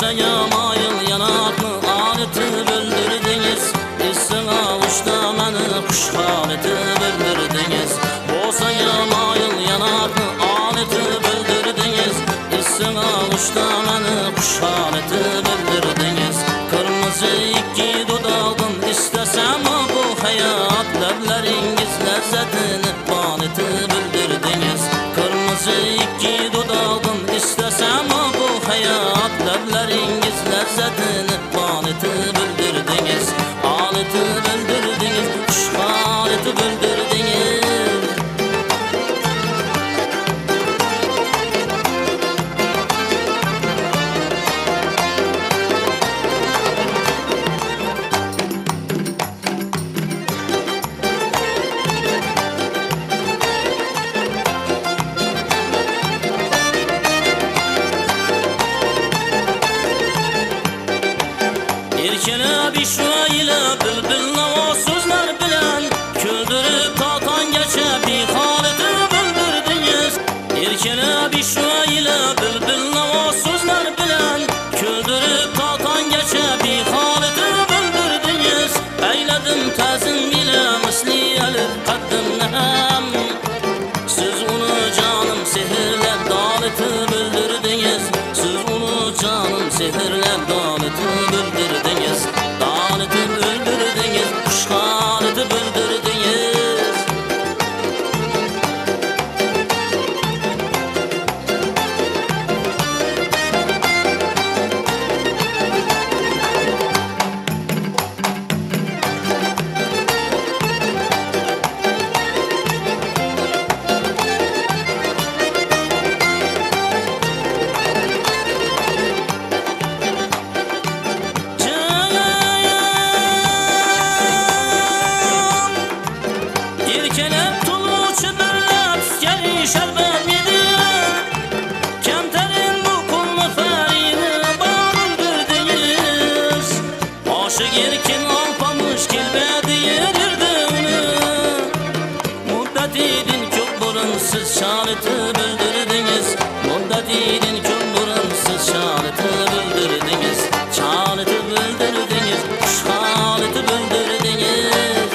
Bosa yamayıl yanaklı aleti öldürdünüz. İssin avuçta məni kuş haleti öldürdünüz. Bosa yamayıl yanaklı aleti öldürdünüz. İssin avuçta məni kuş haleti öldürdünüz. Kırmızı iki dudağın istesem bu hayat, lebleriniz lezzetini baneti öldürdünüz. Kırmızı iki dudağın istesem bu hayat, lebleriniz lezzetini baneti öldürdünüz. Aleti öldürdünüz, kuş haleti öldürdünüz. İlkine bir şöyle bülbül o sözler bilen, küldürüp tatan geçe bir haleti öldürdünüz. İlkine bir şöyle bülbül o sözler bilen, küldürüp tatan geçe bir haleti öldürdünüz. Eyledim tezin bile misli elif kaddimnem. Siz onu canım sehirle daleti öldürdünüz. Siz onu canım sehirle daleti öldürdünüz. Daleti öldürdünüz, kuş haleti öldürdünüz. İrkelep tuluç bürlep geri şerbet yedi. Kemterin bu kullu ferini bağındırdınız. Aşık irkin alpamış kilbedi yedirdini. Muddet idin kök burunsiz şaleti böldürdünüz. Muddet idin kök burunsiz şaleti böldürdünüz. Şaleti böldürdünüz, şaleti böldürdünüz.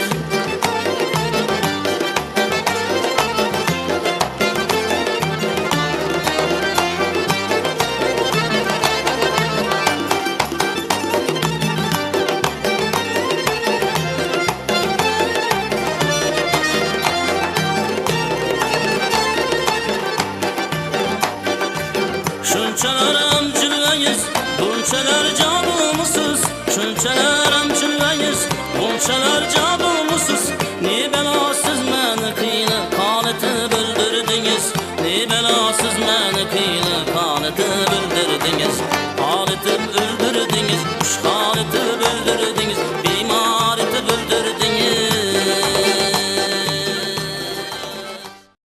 Şunçalar amcılıyız, bunçalar canımısız. Şunçalar amcılıyız, bunçalar canımısız. Ne belasız məni kıyla kaneti böldürdünüz. Ne belasız məni kıyla kaneti böldürdünüz. Kaneti öldürdünüz.